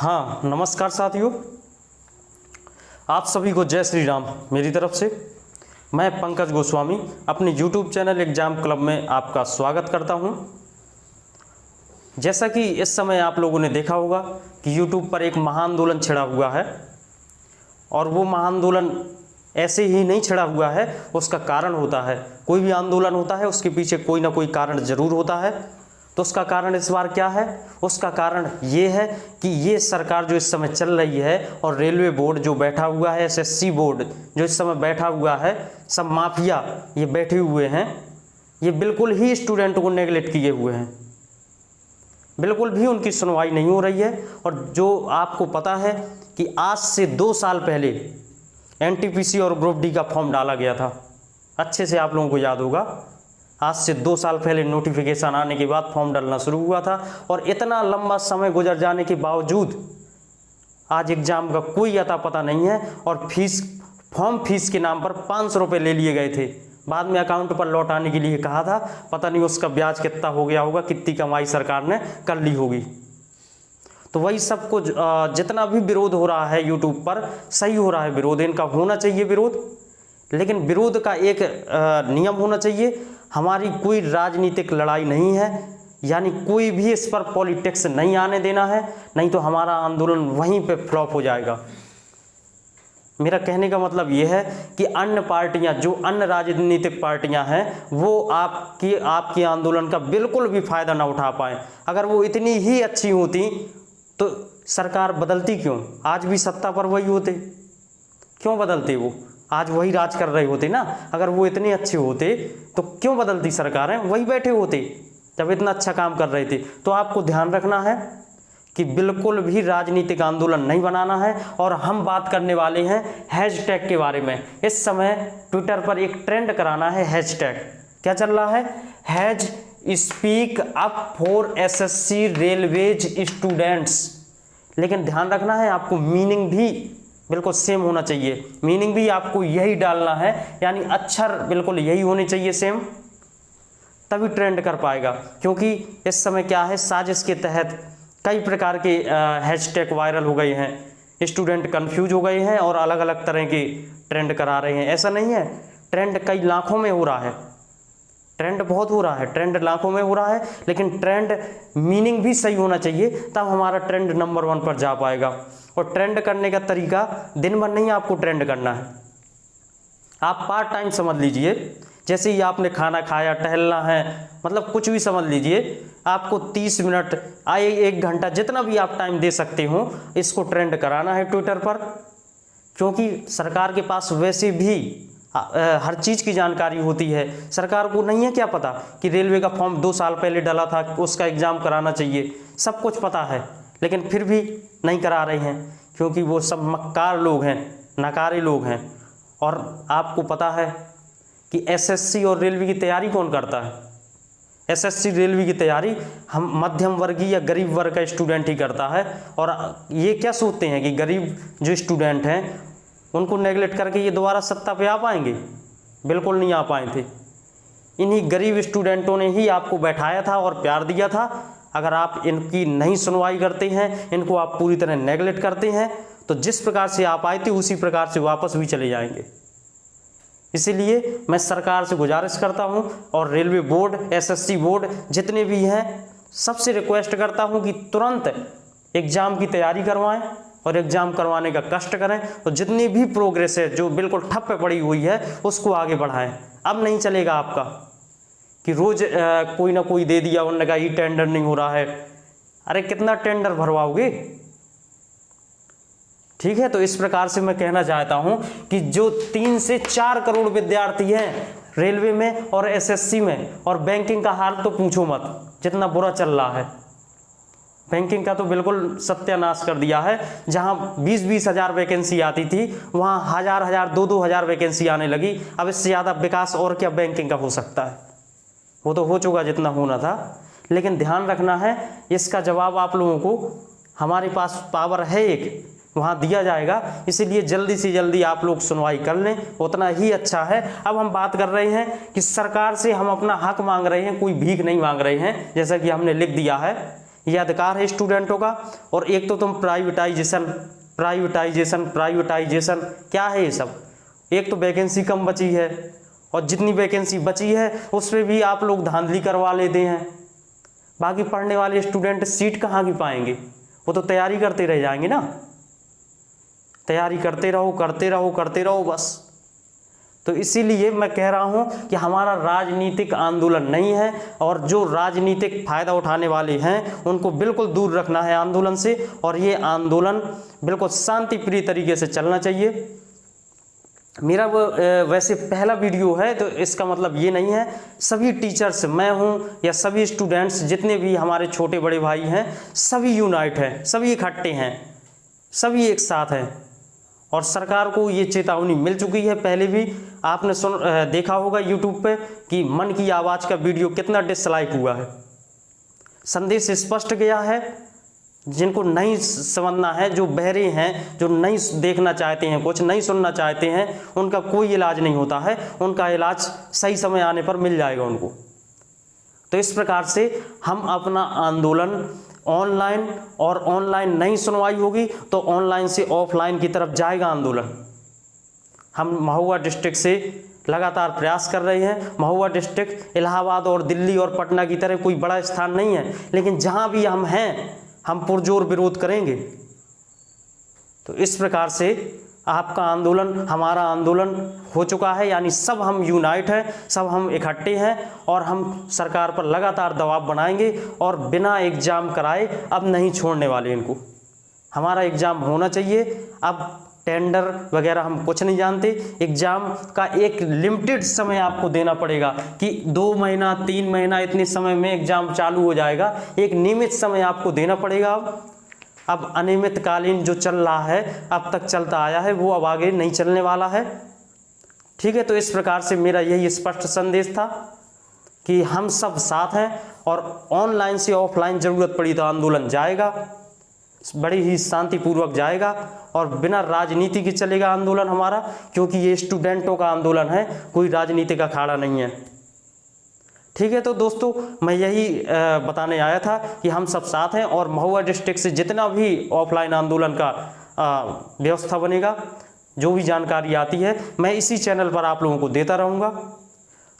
हाँ, नमस्कार साथियों, आप सभी को जय श्री राम। मेरी तरफ से मैं पंकज गोस्वामी अपने YouTube चैनल एग्जाम क्लब में आपका स्वागत करता हूं। जैसा कि इस समय आप लोगों ने देखा होगा कि YouTube पर एक महाआंदोलन छिड़ा हुआ है और वो महाआंदोलन ऐसे ही नहीं छिड़ा हुआ है, उसका कारण होता है। कोई भी आंदोलन होता है उसके पीछे कोई ना कोई कारण ज़रूर होता है। तो उसका कारण इस बार क्या है? उसका कारण ये है कि ये सरकार जो इस समय चल रही है और रेलवे बोर्ड जो बैठा हुआ है, SSC बोर्ड जो इस समय बैठा हुआ है, सब माफिया ये बैठे हुए हैं, ये बिल्कुल ही स्टूडेंट को नेगलेक्ट किए हुए हैं, बिल्कुल भी उनकी सुनवाई नहीं हो रही है। और जो आपको पता है कि आज से 2 साल पहले NTPC और ग्रुप डी का फॉर्म डाला गया था, अच्छे से आप लोगों को याद होगा। आज से 2 साल पहले नोटिफिकेशन आने के बाद फॉर्म डालना शुरू हुआ था और इतना लंबा समय गुजर जाने के बावजूद आज एग्ज़ाम का कोई अता पता नहीं है। और फॉर्म फीस के नाम पर 500 रुपये ले लिए गए थे, बाद में अकाउंट पर लौटाने के लिए कहा था। पता नहीं उसका ब्याज कितना हो गया होगा, कितनी कमाई सरकार ने कर ली होगी। तो वही सब कुछ जितना भी विरोध हो रहा है यूट्यूब पर, सही हो रहा है विरोध, इनका होना चाहिए विरोध, लेकिन विरोध का एक नियम होना चाहिए। हमारी कोई राजनीतिक लड़ाई नहीं है, यानी कोई भी इस पर पॉलिटिक्स नहीं आने देना है, नहीं तो हमारा आंदोलन वहीं पे फ्लॉप हो जाएगा। मेरा कहने का मतलब ये है कि अन्य पार्टियां, जो अन्य राजनीतिक पार्टियां हैं, वो आपके आंदोलन का बिल्कुल भी फायदा ना उठा पाएँ। अगर वो इतनी ही अच्छी होती तो सरकार बदलती क्यों? आज भी सत्ता पर वही होते, क्यों बदलते? वो आज वही राज कर रहे होते ना। अगर वो इतने अच्छे होते तो क्यों बदलती सरकारें? वही बैठे होते जब इतना अच्छा काम कर रहे थे। तो आपको ध्यान रखना है कि बिल्कुल भी राजनीतिक आंदोलन नहीं बनाना है। और हम बात करने वाले हैं हैशटैग के बारे में। इस समय ट्विटर पर एक ट्रेंड कराना है हैशटैग। क्या चल रहा है? Has speak up for SSC railways students. लेकिन ध्यान रखना है, आपको मीनिंग भी बिल्कुल सेम होना चाहिए। मीनिंग भी आपको यही डालना है, यानी अक्षर बिल्कुल यही होने चाहिए सेम, तभी ट्रेंड कर पाएगा। क्योंकि इस समय क्या है, साजिश के तहत कई प्रकार के हैशटैग वायरल हो गए हैं, स्टूडेंट कंफ्यूज हो गए हैं और अलग अलग तरह के ट्रेंड करा रहे हैं। ऐसा नहीं है, ट्रेंड कई लाखों में हो रहा है, ट्रेंड बहुत हो रहा है, ट्रेंड लाखों में हो रहा है, लेकिन ट्रेंड मीनिंग भी सही होना चाहिए, तब हमारा ट्रेंड नंबर 1 पर जा पाएगा। और ट्रेंड करने का तरीका दिन भर नहीं आपको ट्रेंड करना है, आप पार्ट टाइम समझ लीजिए। जैसे ही आपने खाना खाया, टहलना है, मतलब कुछ भी समझ लीजिए, आपको 30 मिनट 1 घंटा जितना भी आप टाइम दे सकते हो, इसको ट्रेंड कराना है ट्विटर पर। क्योंकि सरकार के पास वैसे भी हर चीज़ की जानकारी होती है। सरकार को नहीं है क्या पता कि रेलवे का फॉर्म 2 साल पहले डाला था, उसका एग्ज़ाम कराना चाहिए, सब कुछ पता है, लेकिन फिर भी नहीं करा रहे हैं। क्योंकि वो सब मक्कार लोग हैं, नकारे लोग हैं। और आपको पता है कि SSC और रेलवे की तैयारी कौन करता है? SSC रेलवे की तैयारी हम मध्यम वर्गीय या गरीब वर्ग का स्टूडेंट ही करता है। और ये क्या सोचते हैं कि गरीब जो स्टूडेंट हैं उनको नेगलेक्ट करके ये दोबारा सत्ता पे आ पाएंगे? बिल्कुल नहीं आ पाए थे। इन्हीं गरीब स्टूडेंटों ने ही आपको बैठाया था और प्यार दिया था। अगर आप इनकी नहीं सुनवाई करते हैं, इनको आप पूरी तरह नेगलेक्ट करते हैं, तो जिस प्रकार से आप आए थे उसी प्रकार से वापस भी चले जाएंगे। इसीलिए मैं सरकार से गुजारिश करता हूं और रेलवे बोर्ड, SSC बोर्ड जितने भी हैं, सबसे रिक्वेस्ट करता हूं कि तुरंत एग्ज़ाम की तैयारी करवाएं और एग्ज़ाम करवाने का कष्ट करें। तो जितनी भी प्रोग्रेस है जो बिल्कुल ठप पे पड़ी हुई है, उसको आगे बढ़ाएं। अब नहीं चलेगा आपका कि रोज़ कोई ना कोई दे दिया, उन्होंने कहा ये टेंडर नहीं हो रहा है। अरे कितना टेंडर भरवाओगे? ठीक है, तो इस प्रकार से मैं कहना चाहता हूं कि जो 3 से 4 करोड़ विद्यार्थी हैं रेलवे में और SSC में, और बैंकिंग का हाल तो पूछो मत, जितना बुरा चल रहा है। बैंकिंग का तो बिल्कुल सत्यानाश कर दिया है। जहां 20-20 हज़ार वैकेंसी आती थी, वहां 1000-1000, 2-2 हज़ार वैकेंसी आने लगी। अब इससे ज़्यादा विकास और क्या बैंकिंग का हो सकता है? वो तो हो चुका जितना होना था। लेकिन ध्यान रखना है, इसका जवाब आप लोगों को, हमारे पास पावर है एक, वहाँ दिया जाएगा। इसीलिए जल्दी से जल्दी आप लोग सुनवाई कर लें, उतना ही अच्छा है। अब हम बात कर रहे हैं कि सरकार से हम अपना हक मांग रहे हैं, कोई भीख नहीं मांग रहे हैं। जैसा कि हमने लिख दिया है, ये अधिकार है स्टूडेंटों का। और एक तो तुम प्राइवेटाइजेशन क्या है ये सब? एक तो वैकेंसी कम बची है और जितनी वैकेंसी बची है उस पर भी आप लोग धांधली करवा लेते हैं। बाकी पढ़ने वाले स्टूडेंट सीट कहाँ की पाएंगे? वो तो तैयारी करते रह जाएंगे ना, तैयारी करते रहो बस। तो इसीलिए मैं कह रहा हूँ कि हमारा राजनीतिक आंदोलन नहीं है, और जो राजनीतिक फ़ायदा उठाने वाले हैं उनको बिल्कुल दूर रखना है आंदोलन से, और ये आंदोलन बिल्कुल शांतिप्रिय तरीके से चलना चाहिए। मेरा वो वैसे पहला वीडियो है, तो इसका मतलब ये नहीं है सभी टीचर्स, मैं हूँ या सभी स्टूडेंट्स, जितने भी हमारे छोटे बड़े भाई हैं, सभी यूनाइट हैं, सभी इकट्ठे हैं, सभी एक साथ हैं। और सरकार को ये चेतावनी मिल चुकी है। पहले भी आपने देखा होगा यूट्यूब पे कि मन की आवाज़ का वीडियो कितना डिसलाइक हुआ है। संदेश स्पष्ट गया है। जिनको नहीं समझना है, जो बहरे हैं, जो नहीं देखना चाहते हैं, कुछ नहीं सुनना चाहते हैं, उनका कोई इलाज नहीं होता है। उनका इलाज सही समय आने पर मिल जाएगा उनको। तो इस प्रकार से हम अपना आंदोलन ऑनलाइन, और ऑनलाइन नहीं सुनवाई होगी तो ऑनलाइन से ऑफलाइन की तरफ जाएगा आंदोलन। हम महुआ डिस्ट्रिक्ट से लगातार प्रयास कर रहे हैं। महुआ डिस्ट्रिक्ट इलाहाबाद और दिल्ली और पटना की तरह कोई बड़ा स्थान नहीं है, लेकिन जहां भी हम हैं हम पुरजोर विरोध करेंगे। तो इस प्रकार से आपका आंदोलन हमारा आंदोलन हो चुका है, यानी सब हम यूनाइट हैं, सब हम इकट्ठे हैं, और हम सरकार पर लगातार दबाव बनाएंगे और बिना एग्ज़ाम कराए अब नहीं छोड़ने वाले इनको। हमारा एग्ज़ाम होना चाहिए। अब टेंडर वगैरह हम कुछ नहीं जानते। एग्ज़ाम का एक लिमिटेड समय आपको देना पड़ेगा कि 2 महीना 3 महीना इतने समय में एग्ज़ाम चालू हो जाएगा। एक नियमित समय आपको देना पड़ेगा। अब अनियमित कालीन जो चल रहा है, अब तक चलता आया है, वो अब आगे नहीं चलने वाला है। ठीक है, तो इस प्रकार से मेरा यही स्पष्ट संदेश था कि हम सब साथ हैं, और ऑनलाइन से ऑफलाइन ज़रूरत पड़ी तो आंदोलन जाएगा, बड़ी ही शांतिपूर्वक जाएगा, और बिना राजनीति के चलेगा आंदोलन हमारा, क्योंकि ये स्टूडेंटों का आंदोलन है, कोई राजनीति का अखाड़ा नहीं है। ठीक है, तो दोस्तों मैं यही बताने आया था कि हम सब साथ हैं, और महुआ डिस्ट्रिक्ट से जितना भी ऑफलाइन आंदोलन का व्यवस्था बनेगा, जो भी जानकारी आती है, मैं इसी चैनल पर आप लोगों को देता रहूँगा।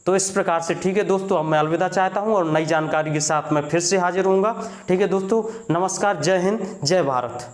तो इस प्रकार से ठीक है दोस्तों, अब मैं अलविदा चाहता हूँ, और नई जानकारी के साथ मैं फिर से हाजिर होऊंगा। ठीक है दोस्तों, नमस्कार, जय हिंद, जय भारत।